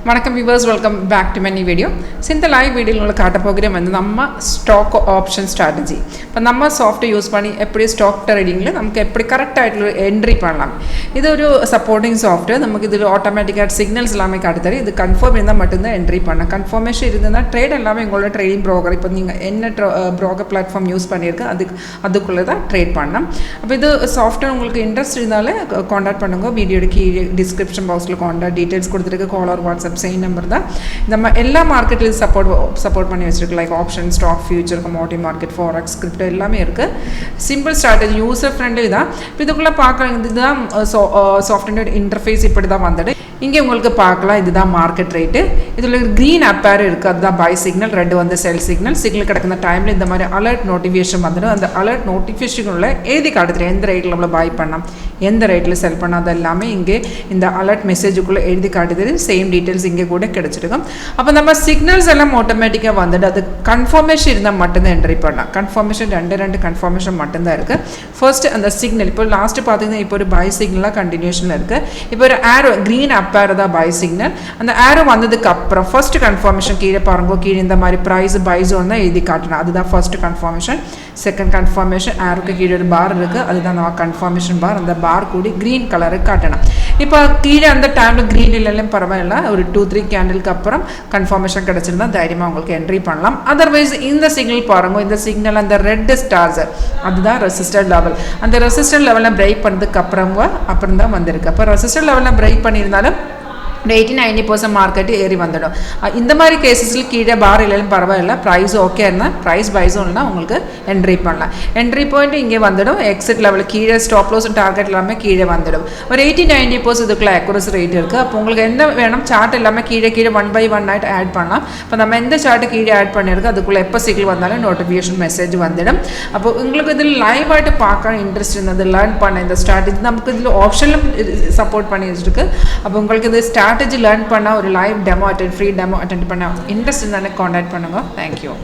வணக்கம் viewers, welcome back to my new video. இந்த live வீடியோல உங்களுக்கு காட்ட போகிறேன் வந்து நம்ம ஸ்டாக் ஆப்ஷன் ஸ்ட்ராட்டஜி. இப்போ நம்ம சாஃப்ட்வேர் யூஸ் பண்ணி எப்படி ஸ்டாக் ட்ரேடிங்ல நமக்கு எப்படி கரெக்ட் ஆயிட்டு என்ட்ரி பண்ணலாம். இது ஒரு சப்போர்ட்டிங் சாஃப்ட்வேர். நமக்கு இதுல ஆட்டோமேட்டிக்கா சிக்னல்ஸ் எல்லாமே காட்டுது. இது கன்ஃபார்ம் இருந்தா மட்டும் தான் என்ட்ரி பண்ணலாம். கன்ஃபர்மேஷன் இருந்தா ட்ரேட் எல்லாமே உங்களோட ட்ரேடிங் broker இப்போ நீங்க என்ன broker platform யூஸ் பண்ணிருக்க அதுக்குள்ள தான் ட்ரேட் பண்ணலாம். அப்ப இது சாஃப்ட்வேர் உங்களுக்கு இன்ட்ரஸ்ட் இருந்தாலே कांटेक्ट பண்ணுங்க. வீடியோட கீழே டிஸ்கிரிப்ஷன் பாக்ஸ்ல कांटेक्ट டீடைல்ஸ் கொடுத்திருக்க call or WhatsApp same number தான். நம்ம எல்லா மார்க்கெட்லயும் சப்போர்ட் பண்ணி வச்சிருக்கு. Like option, stock, future, commodity market, forex, crypto எல்லாமே இருக்கு. சிம்பிள் ஸ்ட்ராட்டஜி, யூசர் ஃப்ரெண்ட்லி தான். இதுக்குள்ள பார்க்கலாம். இதுதான் சாஃப்ட்வேர் இன்டர்ஃபேஸ் இப்படி தான் வந்தது. இங்கே உங்களுக்கு பார்க்கலாம். இதுதான் மார்க்கெட் ரேட்டு. இதில் க்ரீன் அப்பேர் இருக்குது. அதுதான் பை சிக்னல். ரெட் வந்து செல் சிக்னல். சிக்னல் கிடக்கிற டைமில் இந்த மாதிரி அலர்ட் நோட்டிஃபிகேஷன் வந்துடும். அந்த அலர்ட் நோட்டிஃபிகேஷனுள்ள எழுதி காட்டுறேன். எந்த ரேட்டில் நம்மளை பை பண்ணலாம், எந்த ரேட்டில் செல் பண்ணால் அது எல்லாமே இங்கே இந்த அலர்ட் மெசேஜுக்குள்ளே எழுதி காட்டுது. சேம் டீட்டெயில்ஸ் இங்கே கூட கிடச்சிருக்கும். அப்போ நம்ம சிக்னல்ஸ் எல்லாம் ஆட்டோமேட்டிக்காக வந்துட்டு அது கன்ஃபர்மேஷன் இருந்தால் மட்டும்தான் என்ட்ரி பண்ணலாம். கன்ஃபர்மேஷன் ரெண்டு கன்ஃபர்மேஷன் மட்டும்தான் இருக்குது. ஃபர்ஸ்ட் அந்த சிக்னல் இப்போ லாஸ்ட் பார்த்தீங்கன்னா இப்போ ஒரு பை சிக்னலாக கண்டினியூஷனில் இருக்குது. இப்போ ஒரு ஏரோ க்ரீன் அப்பேர் தான் பை சிக்னல். அந்த ஏரோ வந்ததுக்கு அப்புறம் ஃபர்ஸ்ட் கன்ஃபர்மேஷன் கீழே பாருங்க. கீழே இந்த மாதிரி ப்ரைஸ் பை ஜோன் தான் எழுதி காட்டணும். அதுதான் ஃபர்ஸ்ட் கன்ஃபர்மேஷன். செகண்ட் கன்ஃபர்மேஷன் ஏரோக்கு கீழே ஒரு பார் இருக்குது. அதுதான் நம்ம கன்ஃபர்மேஷன் பார். அந்த பார் கூடி க்ரீன் கலருக்கு காட்டணும். இப்போ கீழே அந்த டைமில் க்ரீன் இல்லைன்னு பரவாயில்ல. ஒரு 2-3 கேண்டிலுக்கு அப்புறம் கன்ஃபர்மேஷன் கிடச்சிருந்தா தைரியமாக உங்களுக்கு என்ட்ரி பண்ணலாம். அதர்வைஸ் இந்த சிக்னல் பாருங்க. இந்த சிக்னல் அந்த ரெட் ஸ்டார்ஸ் அதுதான் ரெசிஸ்டர் லெவல். அந்த ரெசிஸ்டர் லெவலில் பிரேக் பண்ணதுக்கு அப்புறம் தான் வந்திருக்கு. அப்போ ரெசிஸ்டர் லெவலில் பிரேக் பண்ணியிருந்தாலும் 80-90% மார்க்கெட் ஏறி வந்துடும். இந்த மாதிரி கேசஸில் கீழே பார் இல்லைன்னு பரவாயில்ல. ப்ரைஸ் ஓகே இருந்தால் ப்ரைஸ் பை ஜோன்னா உங்களுக்கு என்ட்ரி பண்ணலாம். என்ட்ரி பாயிண்ட் இங்கே வந்துடும். எக்ஸிட் லெவலில் கீழே ஸ்டாப் லாஸ் டார்கெட் எல்லாமே கீழே வந்துடும். ஒரு 80-90% இதுக்குள்ள அக்யூரசி ரேட் இருக்குது. அப்போ உங்களுக்கு எந்த வேணும் சார்ட் எல்லாமே கீழே 1 by 1 ஆகிட்டு ஆட் பண்ணலாம். இப்போ நம்ம எந்த சார்ட்டு கீழே ஆட் பண்ணியிருக்கோம் அதுக்குள்ளே எப்போ சிக்னல் வந்தாலும் நோட்டிஃபிகேஷன் மெசேஜ் வந்துடும். அப்போ உங்களுக்கு இதில் லைவ் ஆகிட்டு பார்க்க இன்ட்ரெஸ்ட் இருந்தது லேர்ன் பண்ண இந்த ஸ்ட்ராட்டஜி நமக்கு இதில் ஆப்ஷனிலும் சப்போர்ட் பண்ணி வச்சுருக்கு. அப்போ உங்களுக்கு இது ஸ்ட்ராட்டஜி லேர்ன் பண்ண ஒரு live demo free demo attend பண்ண இன்ட்ரெஸ்ட் இருந்தாலும் கான்டாக்ட் பண்ணுங்க. தேங்க்யூ.